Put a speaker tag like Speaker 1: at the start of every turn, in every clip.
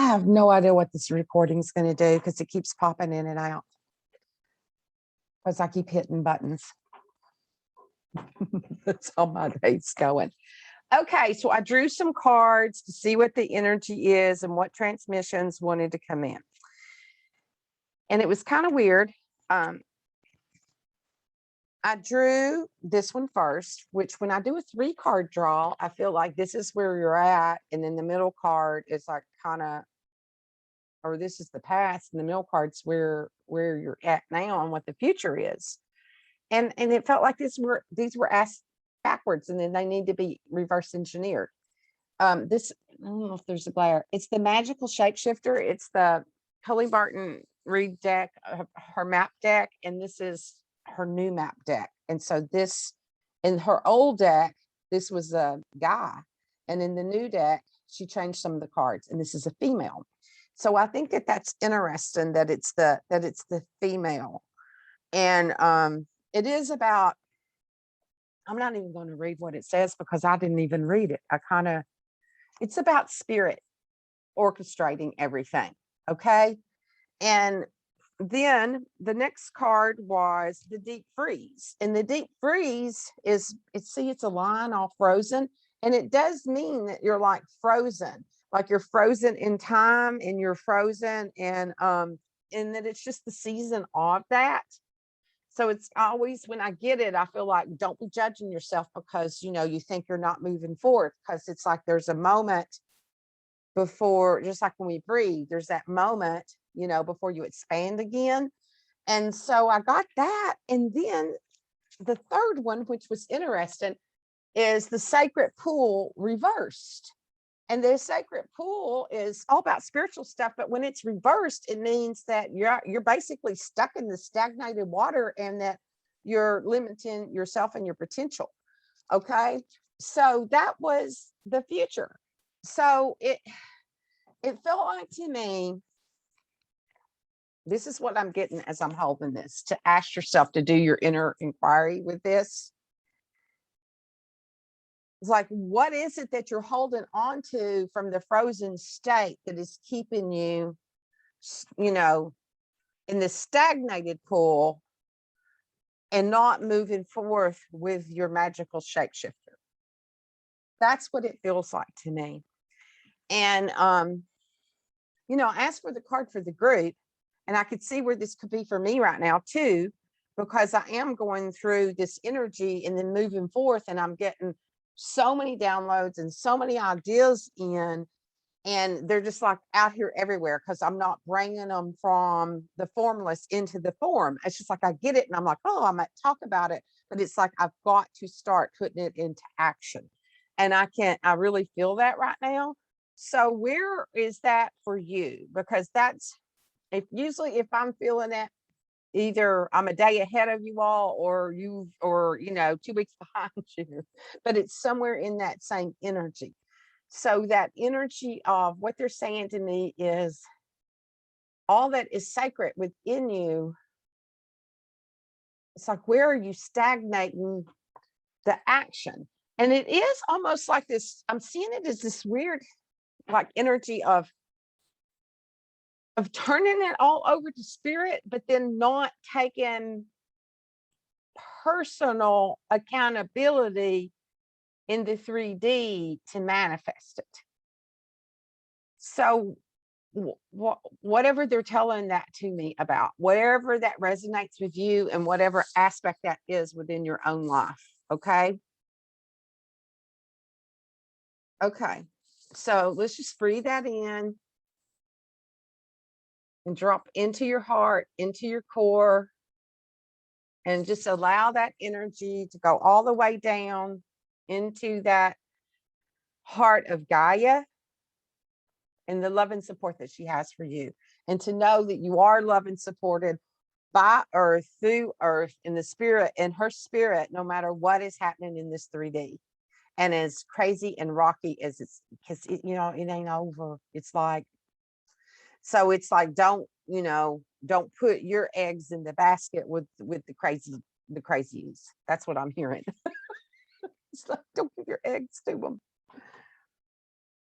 Speaker 1: I have no idea what this recording is going to do because it keeps popping in and out. Because I keep hitting buttons. That's how my day's going. Okay, so I drew some cards to see what the energy is and what transmissions wanted to come in. And it was kind of weird. I drew this one first, which when I do a 3-card draw, I feel like this is where you're at. And then the middle card is like kind of, or this is the past, and the middle card's where you're at now and what the future is. And it felt like these were asked backwards, and then they need to be reverse engineered. This, I don't know if there's a glare. It's the magical shapeshifter. It's the Colleen Barton Reed deck, her map deck, and this is her new map deck. And so this, in her old deck, this was a guy, and in the new deck, she changed some of the cards, and this is a female. So I think that that's interesting that it's the female, and it is about. I'm not even going to read what it says because I didn't even read it. It's about spirit orchestrating everything. Okay. And then the next card was the deep freeze. And the deep freeze is, it's a line all frozen. And it does mean that you're like frozen, like you're frozen in time and you're frozen and that it's just the season of that. So it's always, when I get it, I feel like don't be judging yourself because, you think you're not moving forward, because it's like there's a moment before, just like when we breathe, there's that moment, before you expand again. And so I got that. And then the third one, which was interesting, is the sacred pool reversed. And the sacred pool is all about spiritual stuff, but when it's reversed, it means that you're basically stuck in the stagnated water and that you're limiting yourself and your potential. Okay, so that was the future. So it felt like to me, this is what I'm getting as I'm holding this, to ask yourself to do your inner inquiry with this. It's like, what is it that you're holding on to from the frozen state that is keeping you, in the stagnated pool and not moving forth with your magical shapeshifter? That's what it feels like to me. And, I asked for the card for the group, and I could see where this could be for me right now too, because I am going through this energy and then moving forth, and I'm getting so many downloads and so many ideas in, and they're just like out here everywhere because I'm not bringing them from the formless into the form. It's just like I get it and I'm like, oh, I might talk about it, but it's like I've got to start putting it into action. And I really feel that right now. So where is that for you? Because that's, if I'm feeling it, either I'm a day ahead of you all or 2 weeks behind you, but it's somewhere in that same energy. So that energy of what they're saying to me is all that is sacred within you. It's like, where are you stagnating the action? And it is almost like this, I'm seeing it as this weird like energy of turning it all over to spirit, but then not taking personal accountability in the 3D to manifest it. So whatever they're telling that to me about, whatever that resonates with you and whatever aspect that is within your own life. Okay. Okay. So let's just breathe that in and drop into your heart, into your core, and just allow that energy to go all the way down into that heart of Gaia and the love and support that she has for you. And to know that you are loved and supported by Earth, through Earth, in the spirit, in her spirit, no matter what is happening in this 3D. And as crazy and rocky as it's, because it ain't over. It's like, so it's like, don't put your eggs in the basket with the crazies. That's what I'm hearing. It's like, don't give your eggs to them.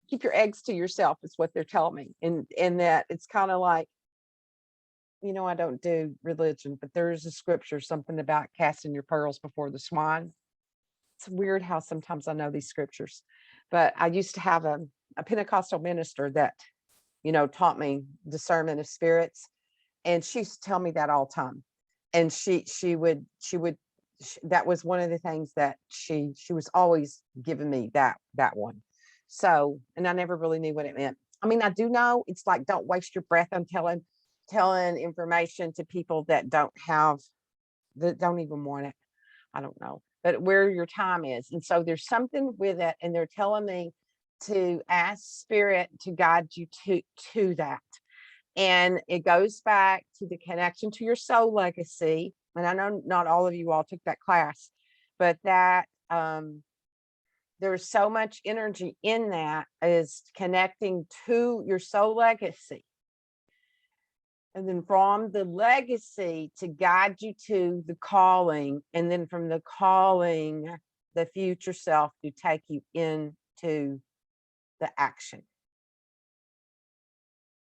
Speaker 1: keep your eggs to yourself is what they're telling me. And that it's kind of like, I don't do religion, but there is a scripture, something about casting your pearls before the swine. It's weird how sometimes I know these scriptures, but I used to have a Pentecostal minister that, taught me discernment of spirits. And she used to tell me that all the time. And that was one of the things that she was always giving me, that one. So, and I never really knew what it meant. I mean, I do know it's like, don't waste your breath on telling information to people that don't even want it. I don't know, but where your time is. And so there's something with it. And they're telling me to ask spirit to guide you to that. And it goes back to the connection to your soul legacy. And I know not all of you all took that class, but that there's so much energy in that is connecting to your soul legacy. And then from the legacy to guide you to the calling, and then from the calling, the future self to take you into the action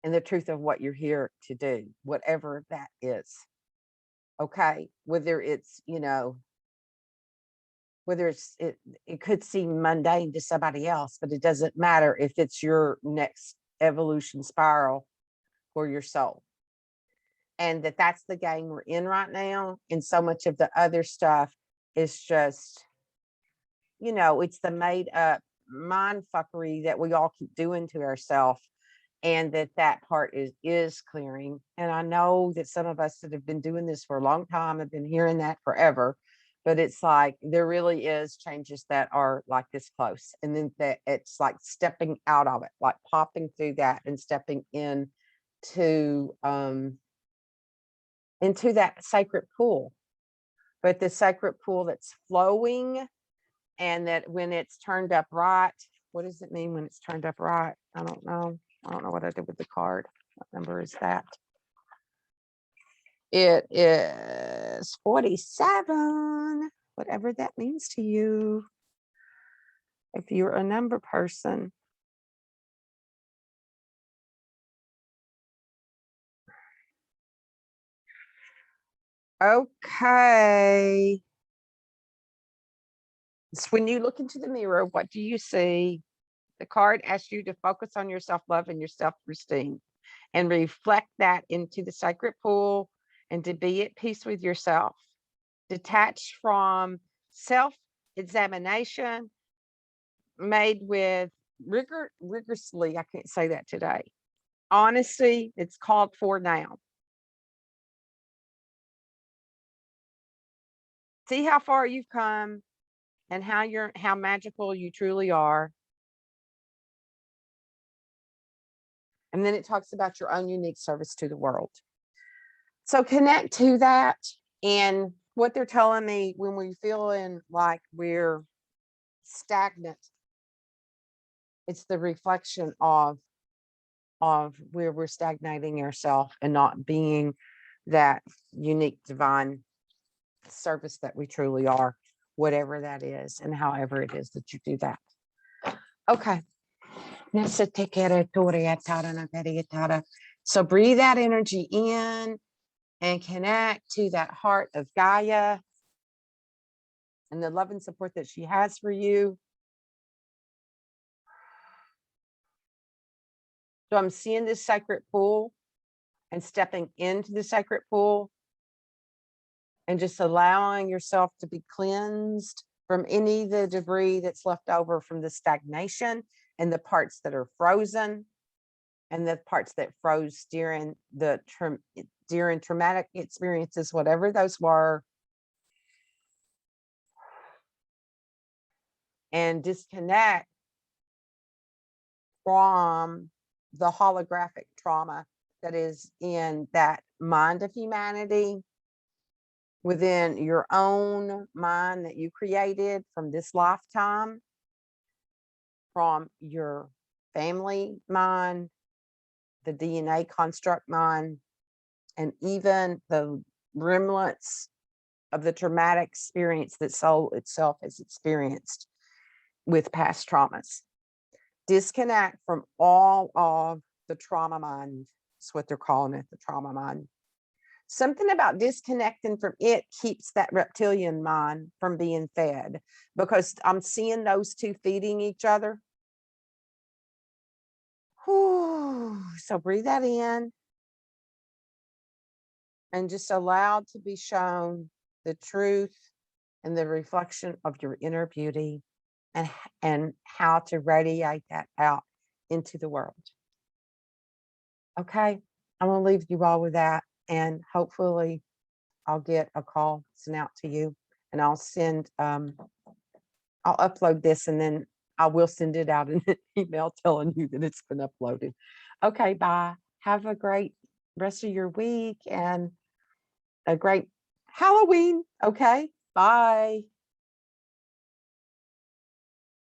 Speaker 1: and the truth of what you're here to do, whatever that is. Okay, whether it's, it could seem mundane to somebody else, but it doesn't matter if it's your next evolution spiral for your soul. And that's the game we're in right now. And so much of the other stuff is just, it's the made up mind fuckery that we all keep doing to ourselves. And that part is clearing. And I know that some of us that have been doing this for a long time have been hearing that forever, but it's like there really is changes that are like this close. And then that it's like stepping out of it, like popping through that and stepping into that sacred pool. But the sacred pool that's flowing, and that when it's turned up right, what does it mean when it's turned up right? I don't know what I did with the card. What number is that? It is 47, whatever that means to you. If you're a number person. Okay. So when you look into the mirror, what do you see? The card asks you to focus on your self-love and your self-esteem and reflect that into the sacred pool, and to be at peace with yourself. Detached from self-examination made with rigorously, I can't say that today. Honesty, it's called for now. See how far you've come and how magical you truly are. And then it talks about your own unique service to the world. So connect to that. And what they're telling me, when we're feeling like we're stagnant, it's the reflection of where we're stagnating ourselves and not being that unique divine service that we truly are, whatever that is and however it is that you do that. Okay. So breathe that energy in and connect to that heart of Gaia and the love and support that she has for you. So I'm seeing this sacred pool and stepping into the sacred pool and just allowing yourself to be cleansed from any of the debris that's left over from the stagnation and the parts that are frozen and the parts that froze during traumatic experiences, whatever those were. And disconnect from the holographic trauma that is in that mind of humanity, within your own mind that you created from this lifetime, from your family mind, the DNA construct mind, and even the remnants of the traumatic experience that soul itself has experienced with past traumas. disconnect from all of the trauma mind. That's what they're calling it, the trauma mind. Something about disconnecting from it keeps that reptilian mind from being fed, because I'm seeing those two feeding each other. Whew. So breathe that in and just allow to be shown the truth and the reflection of your inner beauty, and how to radiate that out into the world. Okay, I'm gonna leave you all with that, and hopefully I'll get a call sent out to you, and I'll send I'll upload this, and then I will send it out in an email telling you that it's been uploaded. Okay, bye. Have a great rest of your week and a great Halloween. Okay, bye.